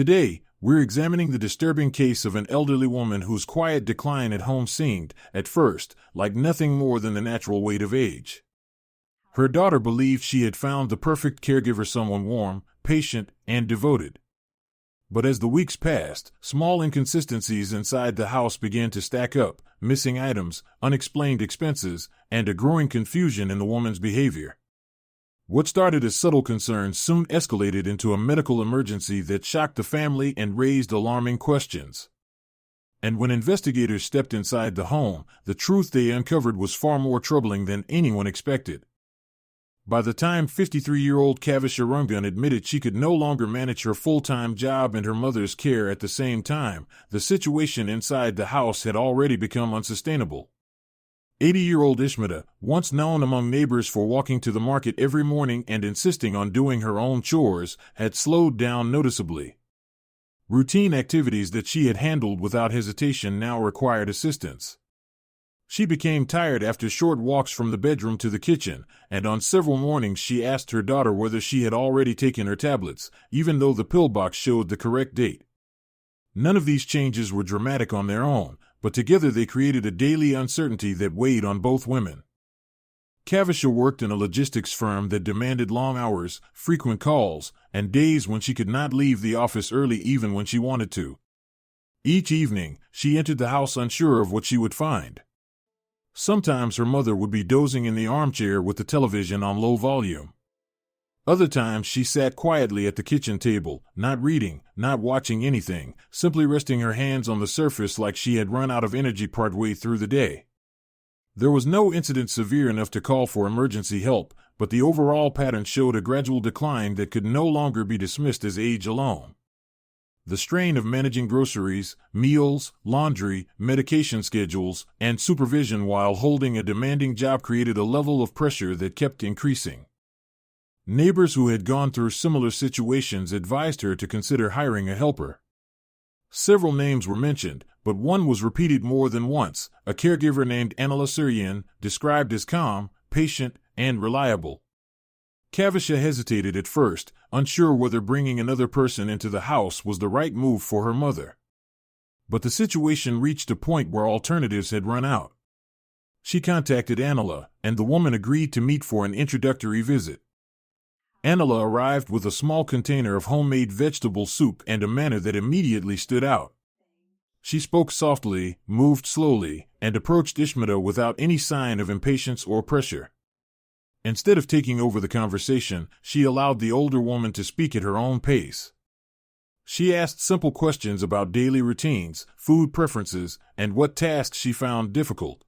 Today, we're examining the disturbing case of an elderly woman whose quiet decline at home seemed, at first, like nothing more than the natural weight of age. Her daughter believed she had found the perfect caregiver, someone warm, patient, and devoted. But as the weeks passed, small inconsistencies inside the house began to stack up: missing items, unexplained expenses, and a growing confusion in the woman's behavior. What started as subtle concerns soon escalated into a medical emergency that shocked the family and raised alarming questions. And when investigators stepped inside the home, the truth they uncovered was far more troubling than anyone expected. By the time 53-year-old Caregiver Rungun admitted she could no longer manage her full-time job and her mother's care at the same time, the situation inside the house had already become unsustainable. 80-year-old Ishmita, once known among neighbors for walking to the market every morning and insisting on doing her own chores, had slowed down noticeably. Routine activities that she had handled without hesitation now required assistance. She became tired after short walks from the bedroom to the kitchen, and on several mornings she asked her daughter whether she had already taken her tablets, even though the pill box showed the correct date. None of these changes were dramatic on their own, but together they created a daily uncertainty that weighed on both women. Caregiver worked in a logistics firm that demanded long hours, frequent calls, and days when she could not leave the office early even when she wanted to. Each evening, she entered the house unsure of what she would find. Sometimes her mother would be dozing in the armchair with the television on low volume. Other times she sat quietly at the kitchen table, not reading, not watching anything, simply resting her hands on the surface like she had run out of energy partway through the day. There was no incident severe enough to call for emergency help, but the overall pattern showed a gradual decline that could no longer be dismissed as age alone. The strain of managing groceries, meals, laundry, medication schedules, and supervision while holding a demanding job created a level of pressure that kept increasing. Neighbors who had gone through similar situations advised her to consider hiring a helper. Several names were mentioned, but one was repeated more than once: a caregiver named Anila Suryan, described as calm, patient, and reliable. Caregiver hesitated at first, unsure whether bringing another person into the house was the right move for her mother. But the situation reached a point where alternatives had run out. She contacted Anila, and the woman agreed to meet for an introductory visit. Anila arrived with a small container of homemade vegetable soup and a manner that immediately stood out. She spoke softly, moved slowly, and approached Ishmita without any sign of impatience or pressure. Instead of taking over the conversation, she allowed the older woman to speak at her own pace. She asked simple questions about daily routines, food preferences, and what tasks she found difficult.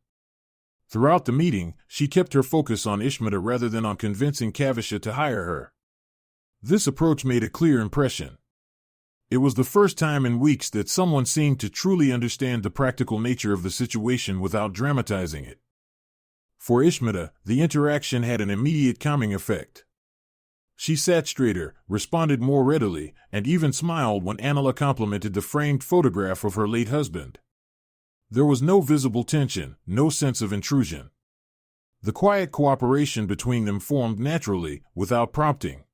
Throughout the meeting, she kept her focus on Ishmita rather than on convincing Caregiver to hire her. This approach made a clear impression. It was the first time in weeks that someone seemed to truly understand the practical nature of the situation without dramatizing it. For Ishmita, the interaction had an immediate calming effect. She sat straighter, responded more readily, and even smiled when Anila complimented the framed photograph of her late husband. There was no visible tension, no sense of intrusion. The quiet cooperation between them formed naturally, without prompting.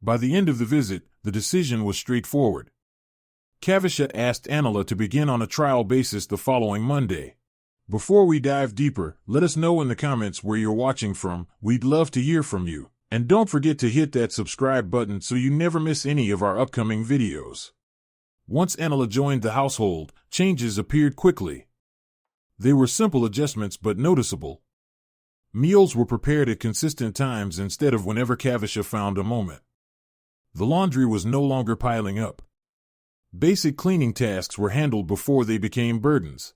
By the end of the visit, the decision was straightforward. Caregiver asked Anila to begin on a trial basis the following Monday. Before we dive deeper, let us know in the comments where you're watching from. We'd love to hear from you. And don't forget to hit that subscribe button so you never miss any of our upcoming videos. Once Anila joined the household, changes appeared quickly. They were simple adjustments but noticeable. Meals were prepared at consistent times instead of whenever Caregiver found a moment. The laundry was no longer piling up. Basic cleaning tasks were handled before they became burdens.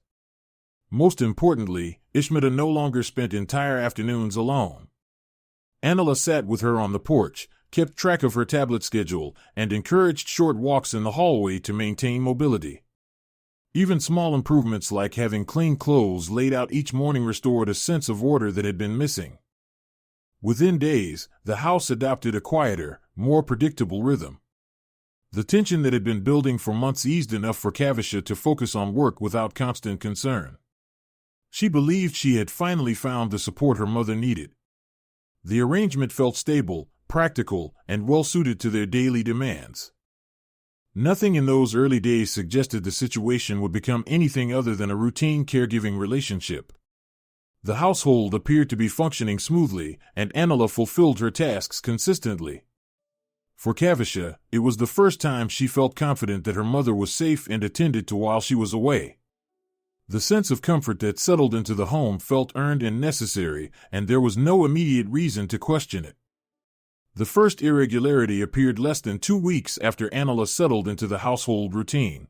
Most importantly, Ishmita no longer spent entire afternoons alone. Anila sat with her on the porch, kept track of her tablet schedule, and encouraged short walks in the hallway to maintain mobility. Even small improvements like having clean clothes laid out each morning restored a sense of order that had been missing. Within days, the house adopted a quieter, more predictable rhythm. The tension that had been building for months eased enough for Caregiver to focus on work without constant concern. She believed she had finally found the support her mother needed. The arrangement felt stable, practical, and well-suited to their daily demands. Nothing in those early days suggested the situation would become anything other than a routine caregiving relationship. The household appeared to be functioning smoothly, and Anila fulfilled her tasks consistently. For Kavisha, it was the first time she felt confident that her mother was safe and attended to while she was away. The sense of comfort that settled into the home felt earned and necessary, and there was no immediate reason to question it. The first irregularity appeared less than 2 weeks after Anila settled into the household routine.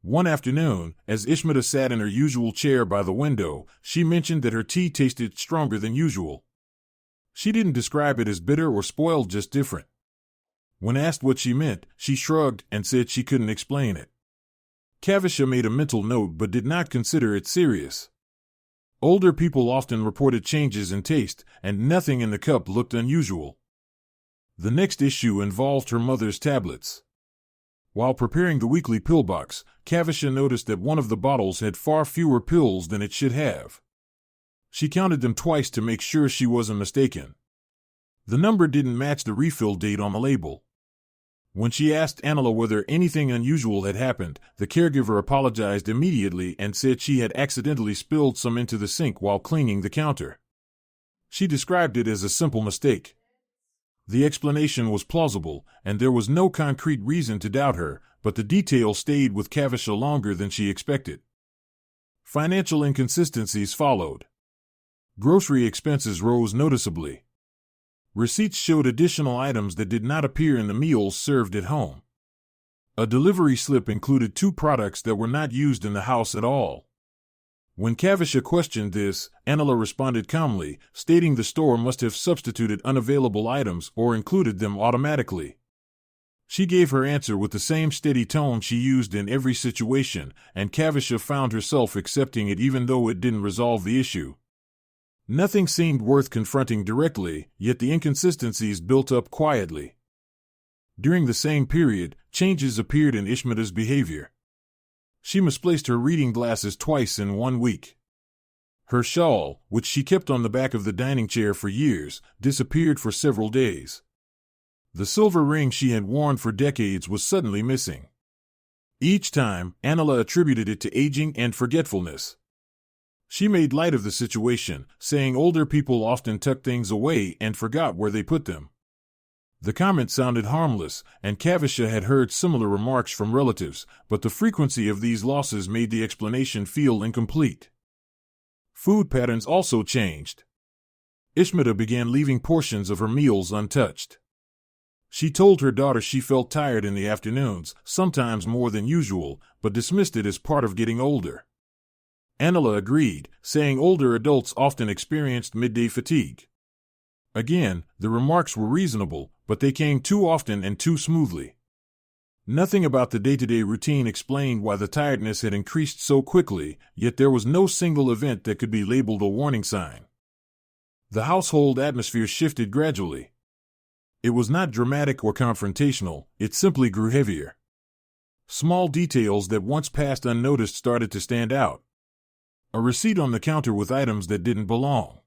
One afternoon, as Ishmita sat in her usual chair by the window, she mentioned that her tea tasted stronger than usual. She didn't describe it as bitter or spoiled, just different. When asked what she meant, she shrugged and said she couldn't explain it. Kavisha made a mental note but did not consider it serious. Older people often reported changes in taste, and nothing in the cup looked unusual. The next issue involved her mother's tablets. While preparing the weekly pill box, Kavisha noticed that one of the bottles had far fewer pills than it should have. She counted them twice to make sure she wasn't mistaken. The number didn't match the refill date on the label. When she asked Anila whether anything unusual had happened, the caregiver apologized immediately and said she had accidentally spilled some into the sink while cleaning the counter. She described it as a simple mistake. The explanation was plausible, and there was no concrete reason to doubt her, but the detail stayed with Kavisha longer than she expected. Financial inconsistencies followed. Grocery expenses rose noticeably. Receipts showed additional items that did not appear in the meals served at home. A delivery slip included 2 products that were not used in the house at all. When Kavisha questioned this, Anila responded calmly, stating the store must have substituted unavailable items or included them automatically. She gave her answer with the same steady tone she used in every situation, and Kavisha found herself accepting it even though it didn't resolve the issue. Nothing seemed worth confronting directly, yet the inconsistencies built up quietly. During the same period, changes appeared in Ishmita's behavior. She misplaced her reading glasses twice in 1 week. Her shawl, which she kept on the back of the dining chair for years, disappeared for several days. The silver ring she had worn for decades was suddenly missing. Each time, Anila attributed it to aging and forgetfulness. She made light of the situation, saying older people often tucked things away and forgot where they put them. The comment sounded harmless, and Kavisha had heard similar remarks from relatives, but the frequency of these losses made the explanation feel incomplete. Food patterns also changed. Ishmita began leaving portions of her meals untouched. She told her daughter she felt tired in the afternoons, sometimes more than usual, but dismissed it as part of getting older. Anila agreed, saying older adults often experienced midday fatigue. Again, the remarks were reasonable, but they came too often and too smoothly. Nothing about the day-to-day routine explained why the tiredness had increased so quickly, yet there was no single event that could be labeled a warning sign. The household atmosphere shifted gradually. It was not dramatic or confrontational, it simply grew heavier. Small details that once passed unnoticed started to stand out. A receipt on the counter with items that didn't belong.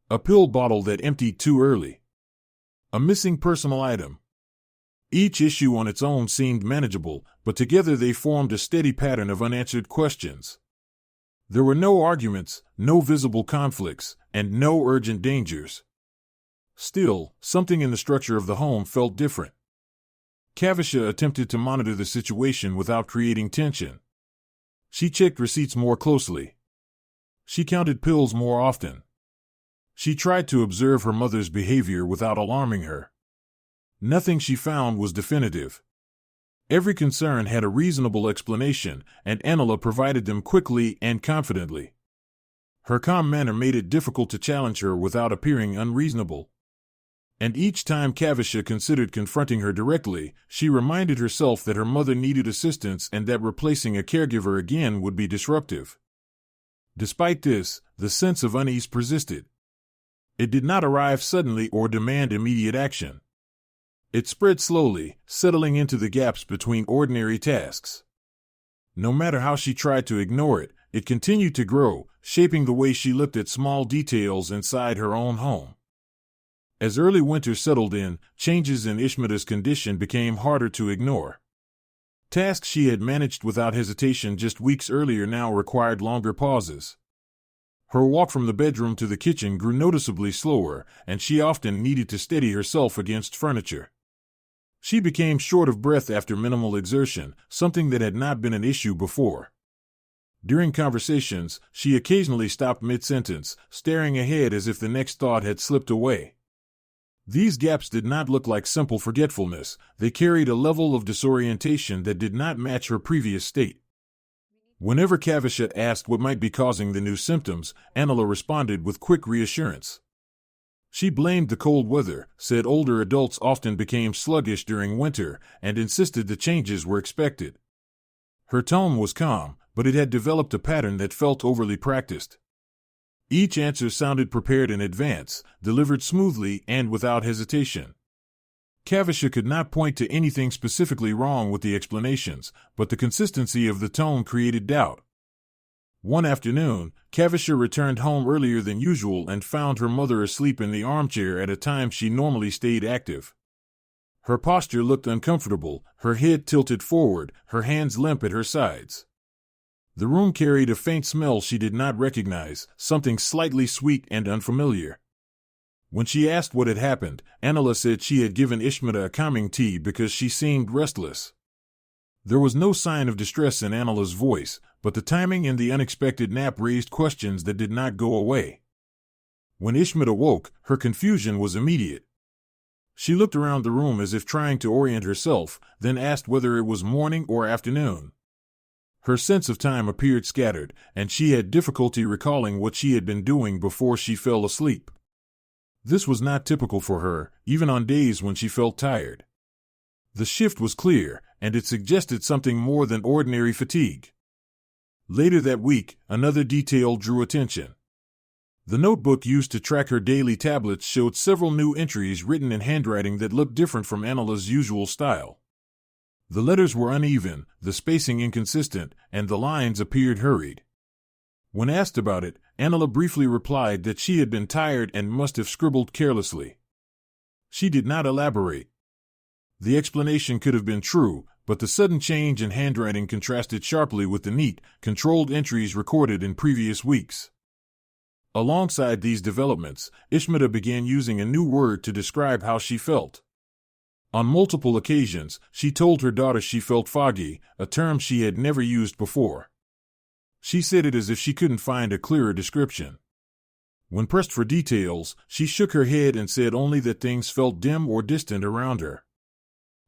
A pill bottle that emptied too early. A missing personal item. Each issue on its own seemed manageable, but together they formed a steady pattern of unanswered questions. There were no arguments, no visible conflicts, and no urgent dangers. Still, something in the structure of the home felt different. Kavisha attempted to monitor the situation without creating tension. She checked receipts more closely. She counted pills more often. She tried to observe her mother's behavior without alarming her. Nothing she found was definitive. Every concern had a reasonable explanation, and Anila provided them quickly and confidently. Her calm manner made it difficult to challenge her without appearing unreasonable. And each time Kavisha considered confronting her directly, she reminded herself that her mother needed assistance and that replacing a caregiver again would be disruptive. Despite this, the sense of unease persisted. It did not arrive suddenly or demand immediate action. It spread slowly, settling into the gaps between ordinary tasks. No matter how she tried to ignore it, it continued to grow, shaping the way she looked at small details inside her own home. As early winter settled in, changes in Ishmita's condition became harder to ignore. Tasks she had managed without hesitation just weeks earlier now required longer pauses. Her walk from the bedroom to the kitchen grew noticeably slower, and she often needed to steady herself against furniture. She became short of breath after minimal exertion, something that had not been an issue before. During conversations, she occasionally stopped mid-sentence, staring ahead as if the next thought had slipped away. These gaps did not look like simple forgetfulness, they carried a level of disorientation that did not match her previous state. Whenever Cavisha asked what might be causing the new symptoms, Anila responded with quick reassurance. She blamed the cold weather, said older adults often became sluggish during winter, and insisted the changes were expected. Her tone was calm, but it had developed a pattern that felt overly practiced. Each answer sounded prepared in advance, delivered smoothly and without hesitation. Cavisha could not point to anything specifically wrong with the explanations, but the consistency of the tone created doubt. One afternoon, Cavisha returned home earlier than usual and found her mother asleep in the armchair at a time she normally stayed active. Her posture looked uncomfortable, her head tilted forward, her hands limp at her sides. The room carried a faint smell she did not recognize, something slightly sweet and unfamiliar. When she asked what had happened, Anila said she had given Ishmita a calming tea because she seemed restless. There was no sign of distress in Anila's voice, but the timing and the unexpected nap raised questions that did not go away. When Ishmita woke, her confusion was immediate. She looked around the room as if trying to orient herself, then asked whether it was morning or afternoon. Her sense of time appeared scattered, and she had difficulty recalling what she had been doing before she fell asleep. This was not typical for her, even on days when she felt tired. The shift was clear, and it suggested something more than ordinary fatigue. Later that week, another detail drew attention. The notebook used to track her daily tablets showed several new entries written in handwriting that looked different from Anila's usual style. The letters were uneven, the spacing inconsistent, and the lines appeared hurried. When asked about it, Anila briefly replied that she had been tired and must have scribbled carelessly. She did not elaborate. The explanation could have been true, but the sudden change in handwriting contrasted sharply with the neat, controlled entries recorded in previous weeks. Alongside these developments, Ishmita began using a new word to describe how she felt. On multiple occasions, she told her daughter she felt foggy, a term she had never used before. She said it as if she couldn't find a clearer description. When pressed for details, she shook her head and said only that things felt dim or distant around her.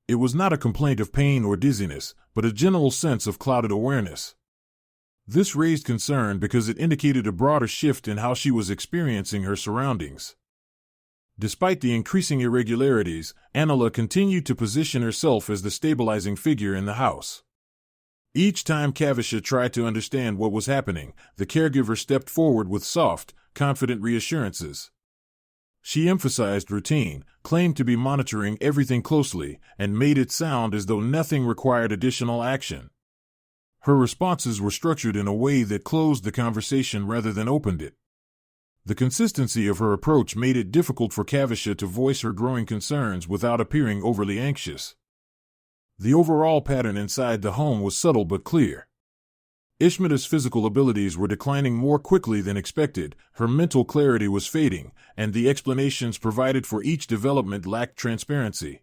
It was not a complaint of pain or dizziness, but a general sense of clouded awareness. This raised concern because it indicated a broader shift in how she was experiencing her surroundings. Despite the increasing irregularities, Anila continued to position herself as the stabilizing figure in the house. Each time Cavisha tried to understand what was happening, the caregiver stepped forward with soft, confident reassurances. She emphasized routine, claimed to be monitoring everything closely, and made it sound as though nothing required additional action. Her responses were structured in a way that closed the conversation rather than opened it. The consistency of her approach made it difficult for Cavisha to voice her growing concerns without appearing overly anxious. The overall pattern inside the home was subtle but clear. Ishmita's physical abilities were declining more quickly than expected, her mental clarity was fading, and the explanations provided for each development lacked transparency.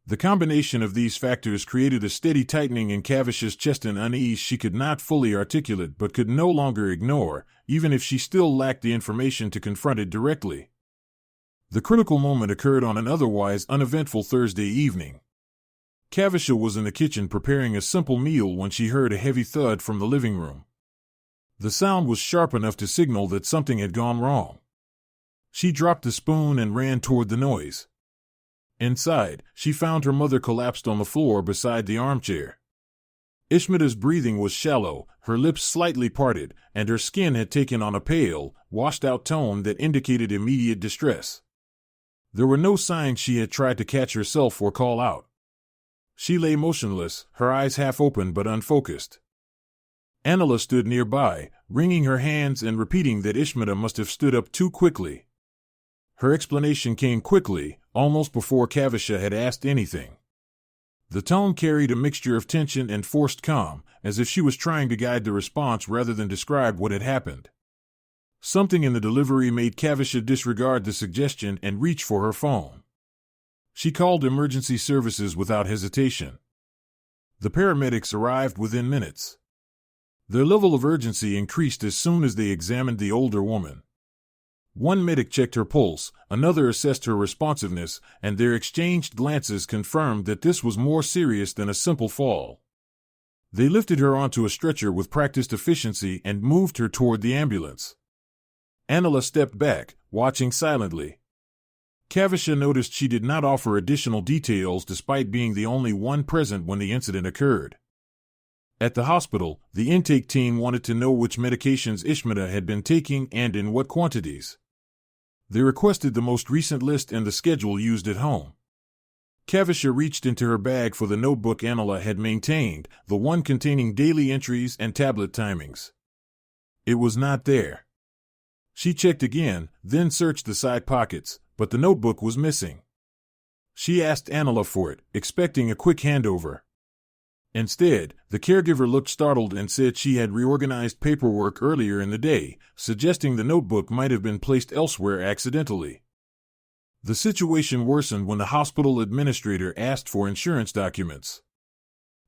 The combination of these factors created a steady tightening in Cavisha's chest and unease she could not fully articulate but could no longer ignore, even if she still lacked the information to confront it directly. The critical moment occurred on an otherwise uneventful Thursday evening. Cavisha was in the kitchen preparing a simple meal when she heard a heavy thud from the living room. The sound was sharp enough to signal that something had gone wrong. She dropped the spoon and ran toward the noise. Inside, she found her mother collapsed on the floor beside the armchair. Ishmita's breathing was shallow, her lips slightly parted, and her skin had taken on a pale, washed-out tone that indicated immediate distress. There were no signs she had tried to catch herself or call out. She lay motionless, her eyes half open but unfocused. Anila stood nearby, wringing her hands and repeating that Ishmita must have stood up too quickly. Her explanation came quickly, almost before Cavisha had asked anything. The tone carried a mixture of tension and forced calm, as if she was trying to guide the response rather than describe what had happened. Something in the delivery made Cavisha disregard the suggestion and reach for her phone. She called emergency services without hesitation. The paramedics arrived within minutes. Their level of urgency increased as soon as they examined the older woman. One medic checked her pulse, another assessed her responsiveness, and their exchanged glances confirmed that this was more serious than a simple fall. They lifted her onto a stretcher with practiced efficiency and moved her toward the ambulance. Anila stepped back, watching silently. Cavisha noticed she did not offer additional details despite being the only one present when the incident occurred. At the hospital, the intake team wanted to know which medications Ishmita had been taking and in what quantities. They requested the most recent list and the schedule used at home. Cavisha reached into her bag for the notebook Anila had maintained, the one containing daily entries and tablet timings. It was not there. She checked again, then searched the side pockets, but the notebook was missing. She asked Anila for it, expecting a quick handover. Instead, the caregiver looked startled and said she had reorganized paperwork earlier in the day, suggesting the notebook might have been placed elsewhere accidentally. The situation worsened when the hospital administrator asked for insurance documents.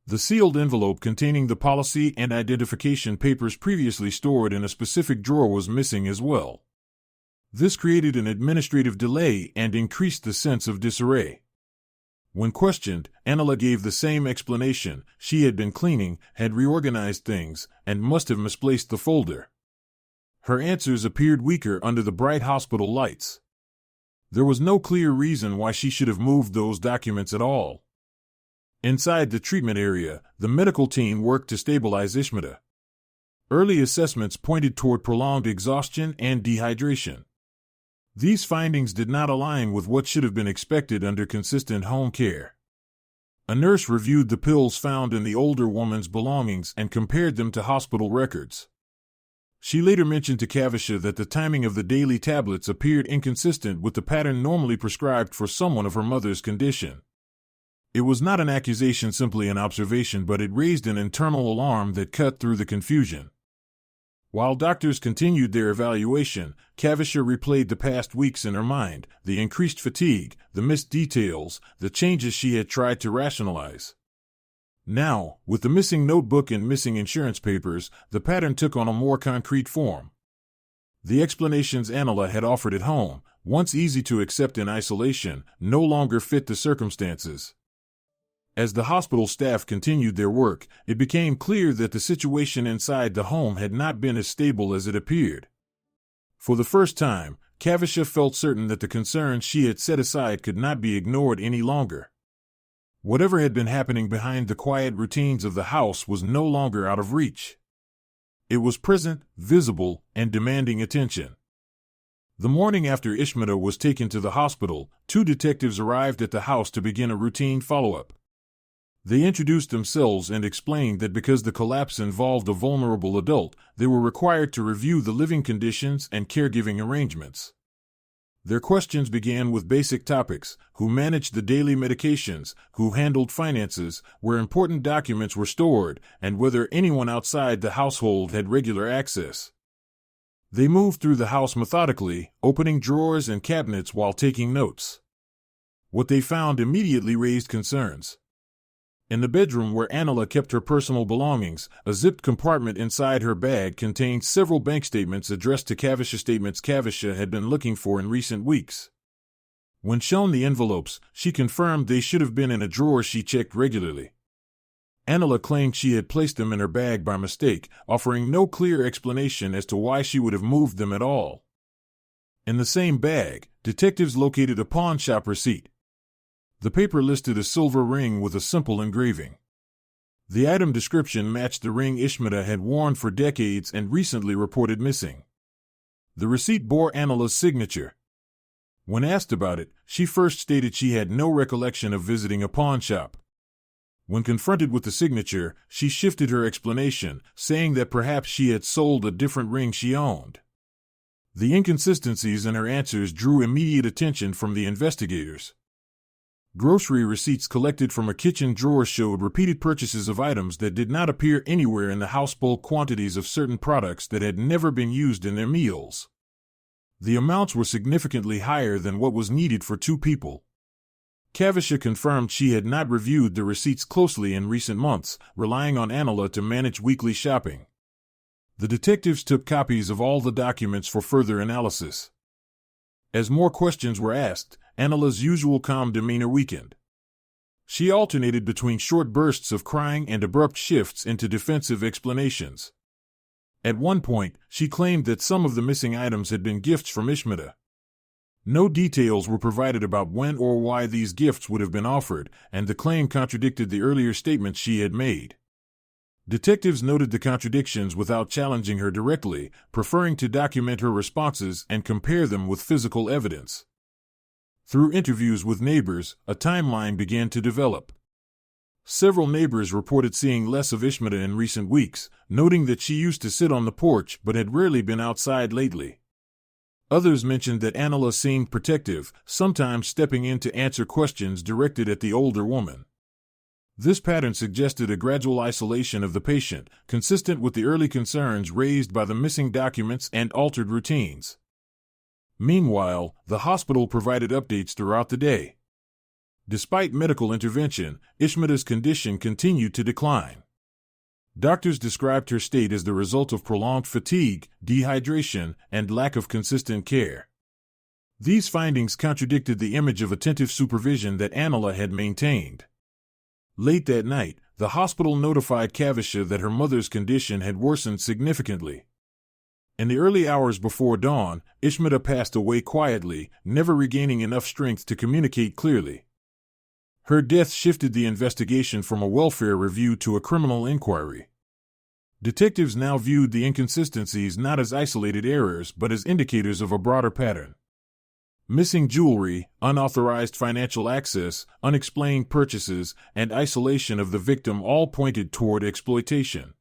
The sealed envelope containing the policy and identification papers previously stored in a specific drawer was missing as well. This created an administrative delay and increased the sense of disarray. When questioned, Anila gave the same explanation: she had been cleaning, had reorganized things, and must have misplaced the folder. Her answers appeared weaker under the bright hospital lights. There was no clear reason why she should have moved those documents at all. Inside the treatment area, the medical team worked to stabilize Ishmita. Early assessments pointed toward prolonged exhaustion and dehydration. These findings did not align with what should have been expected under consistent home care. A nurse reviewed the pills found in the older woman's belongings and compared them to hospital records. She later mentioned to Cavisha that the timing of the daily tablets appeared inconsistent with the pattern normally prescribed for someone of her mother's condition. It was not an accusation, simply an observation, but it raised an internal alarm that cut through the confusion. While doctors continued their evaluation, Cavisha replayed the past weeks in her mind, the increased fatigue, the missed details, the changes she had tried to rationalize. Now, with the missing notebook and missing insurance papers, the pattern took on a more concrete form. The explanations Anila had offered at home, once easy to accept in isolation, no longer fit the circumstances. As the hospital staff continued their work, it became clear that the situation inside the home had not been as stable as it appeared. For the first time, Cavisha felt certain that the concerns she had set aside could not be ignored any longer. Whatever had been happening behind the quiet routines of the house was no longer out of reach. It was present, visible, and demanding attention. The morning after Ishmita was taken to the hospital, 2 detectives arrived at the house to begin a routine follow-up. They introduced themselves and explained that because the collapse involved a vulnerable adult, they were required to review the living conditions and caregiving arrangements. Their questions began with basic topics: who managed the daily medications, who handled finances, where important documents were stored, and whether anyone outside the household had regular access. They moved through the house methodically, opening drawers and cabinets while taking notes. What they found immediately raised concerns. In the bedroom where Anila kept her personal belongings, a zipped compartment inside her bag contained several bank statements addressed to Cavisha, statements Cavisha had been looking for in recent weeks. When shown the envelopes, she confirmed they should have been in a drawer she checked regularly. Anila claimed she had placed them in her bag by mistake, offering no clear explanation as to why she would have moved them at all. In the same bag, detectives located a pawn shop receipt. The paper listed a silver ring with a simple engraving. The item description matched the ring Ishmita had worn for decades and recently reported missing. The receipt bore Anila's signature. When asked about it, she first stated she had no recollection of visiting a pawn shop. When confronted with the signature, she shifted her explanation, saying that perhaps she had sold a different ring she owned. The inconsistencies in her answers drew immediate attention from the investigators. Grocery receipts collected from a kitchen drawer showed repeated purchases of items that did not appear anywhere in the house, bulk quantities of certain products that had never been used in their meals. The amounts were significantly higher than what was needed for 2 people. Caregiver confirmed she had not reviewed the receipts closely in recent months, relying on Anila to manage weekly shopping. The detectives took copies of all the documents for further analysis. As more questions were asked, Anila's usual calm demeanor weakened. She alternated between short bursts of crying and abrupt shifts into defensive explanations. At one point, she claimed that some of the missing items had been gifts from Ishmita. No details were provided about when or why these gifts would have been offered, and the claim contradicted the earlier statements she had made. Detectives noted the contradictions without challenging her directly, preferring to document her responses and compare them with physical evidence. Through interviews with neighbors, a timeline began to develop. Several neighbors reported seeing less of Ishmita in recent weeks, noting that she used to sit on the porch but had rarely been outside lately. Others mentioned that Anila seemed protective, sometimes stepping in to answer questions directed at the older woman. This pattern suggested a gradual isolation of the patient, consistent with the early concerns raised by the missing documents and altered routines. Meanwhile, the hospital provided updates throughout the day. Despite medical intervention, Ishmita's condition continued to decline. Doctors described her state as the result of prolonged fatigue, dehydration, and lack of consistent care. These findings contradicted the image of attentive supervision that Anila had maintained. Late that night, the hospital notified Caregiver that her mother's condition had worsened significantly. In the early hours before dawn, Ishmita passed away quietly, never regaining enough strength to communicate clearly. Her death shifted the investigation from a welfare review to a criminal inquiry. Detectives now viewed the inconsistencies not as isolated errors but as indicators of a broader pattern. Missing jewelry, unauthorized financial access, unexplained purchases, and isolation of the victim all pointed toward exploitation.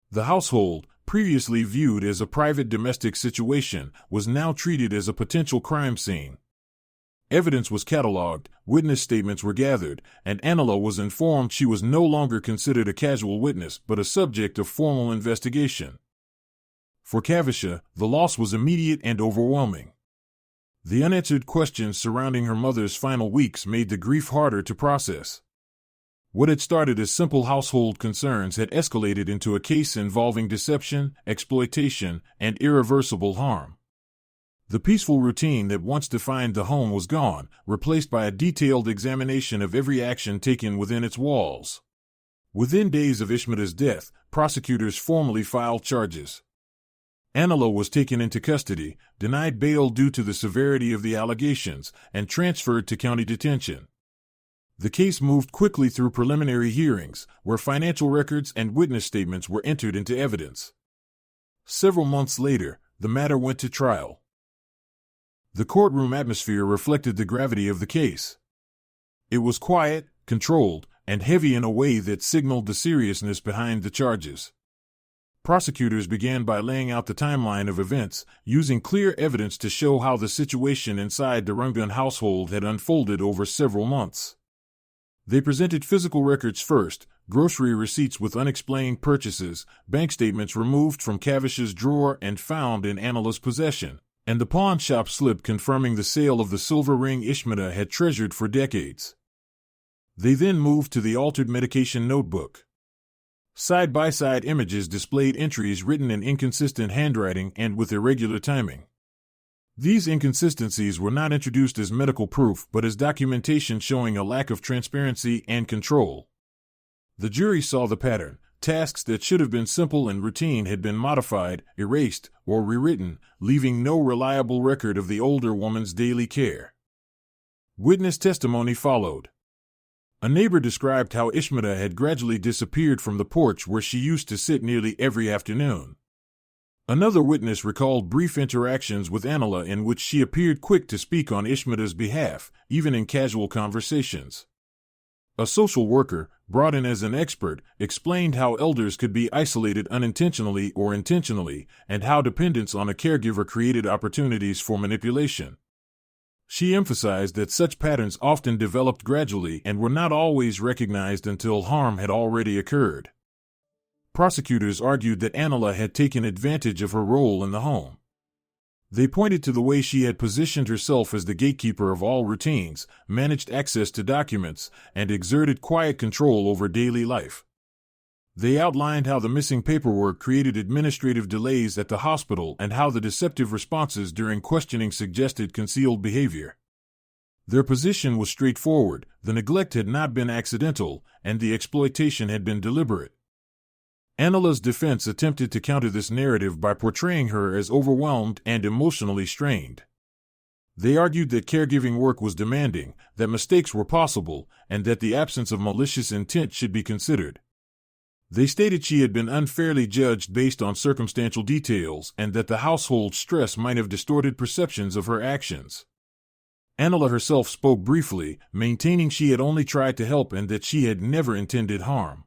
The household, previously viewed as a private domestic situation, was now treated as a potential crime scene. Evidence was catalogued, witness statements were gathered, and Anila was informed she was no longer considered a casual witness but a subject of formal investigation. For Caregiver, the loss was immediate and overwhelming. The unanswered questions surrounding her mother's final weeks made the grief harder to process. What had started as simple household concerns had escalated into a case involving deception, exploitation, and irreversible harm. The peaceful routine that once defined the home was gone, replaced by a detailed examination of every action taken within its walls. Within days of Ishmita's death, prosecutors formally filed charges. Anila was taken into custody, denied bail due to the severity of the allegations, and transferred to county detention. The case moved quickly through preliminary hearings, where financial records and witness statements were entered into evidence. Several months later, the matter went to trial. The courtroom atmosphere reflected the gravity of the case. It was quiet, controlled, and heavy in a way that signaled the seriousness behind the charges. Prosecutors began by laying out the timeline of events, using clear evidence to show how the situation inside the Rungun household had unfolded over several months. They presented physical records first, grocery receipts with unexplained purchases, bank statements removed from Caregiver's drawer and found in Anila's possession, and the pawn shop slip confirming the sale of the silver ring Ishmita had treasured for decades. They then moved to the altered medication notebook. Side-by-side images displayed entries written in inconsistent handwriting and with irregular timing. These inconsistencies were not introduced as medical proof but as documentation showing a lack of transparency and control. The jury saw the pattern. Tasks that should have been simple and routine had been modified, erased, or rewritten, leaving no reliable record of the older woman's daily care. Witness testimony followed. A neighbor described how Ishmita had gradually disappeared from the porch where she used to sit nearly every afternoon. Another witness recalled brief interactions with Anila in which she appeared quick to speak on Ishmita's behalf, even in casual conversations. A social worker, brought in as an expert, explained how elders could be isolated unintentionally or intentionally, and how dependence on a caregiver created opportunities for manipulation. She emphasized that such patterns often developed gradually and were not always recognized until harm had already occurred. Prosecutors argued that Anila had taken advantage of her role in the home. They pointed to the way she had positioned herself as the gatekeeper of all routines, managed access to documents, and exerted quiet control over daily life. They outlined how the missing paperwork created administrative delays at the hospital and how the deceptive responses during questioning suggested concealed behavior. Their position was straightforward: the neglect had not been accidental, and the exploitation had been deliberate. Anila's defense attempted to counter this narrative by portraying her as overwhelmed and emotionally strained. They argued that caregiving work was demanding, that mistakes were possible, and that the absence of malicious intent should be considered. They stated she had been unfairly judged based on circumstantial details and that the household stress might have distorted perceptions of her actions. Anila herself spoke briefly, maintaining she had only tried to help and that she had never intended harm.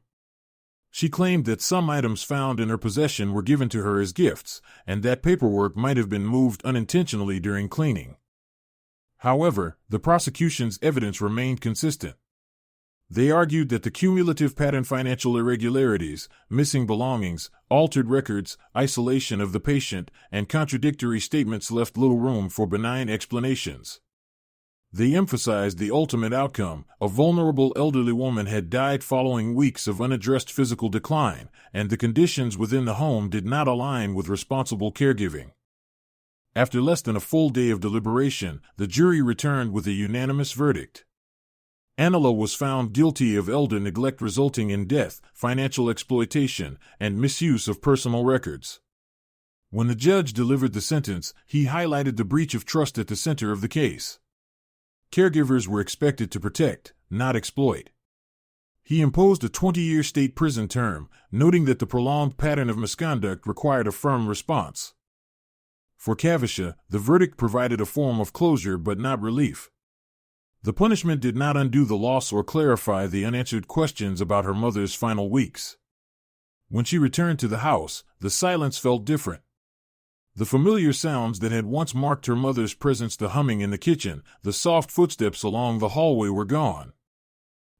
She claimed that some items found in her possession were given to her as gifts, and that paperwork might have been moved unintentionally during cleaning. However, the prosecution's evidence remained consistent. They argued that the cumulative pattern financial irregularities, missing belongings, altered records, isolation of the patient, and contradictory statements left little room for benign explanations. They emphasized the ultimate outcome: a vulnerable elderly woman had died following weeks of unaddressed physical decline, and the conditions within the home did not align with responsible caregiving. After less than a full day of deliberation, the jury returned with a unanimous verdict. Anila was found guilty of elder neglect resulting in death, financial exploitation, and misuse of personal records. When the judge delivered the sentence, he highlighted the breach of trust at the center of the case. Caregivers were expected to protect, not exploit. He imposed a 20-year state prison term, noting that the prolonged pattern of misconduct required a firm response. For Kavisha, the verdict provided a form of closure but not relief. The punishment did not undo the loss or clarify the unanswered questions about her mother's final weeks. When she returned to the house, the silence felt different. The familiar sounds that had once marked her mother's presence, the humming in the kitchen, the soft footsteps along the hallway, were gone.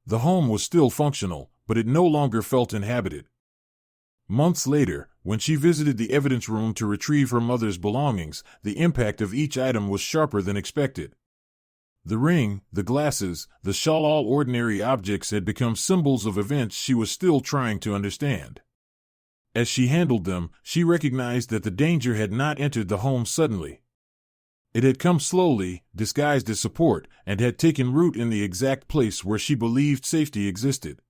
The home was still functional, but it no longer felt inhabited. Months later, when she visited the evidence room to retrieve her mother's belongings, the impact of each item was sharper than expected. The ring, the glasses, the shawl, all ordinary objects, had become symbols of events she was still trying to understand. As she handled them, she recognized that the danger had not entered the home suddenly. It had come slowly, disguised as support, and had taken root in the exact place where she believed safety existed.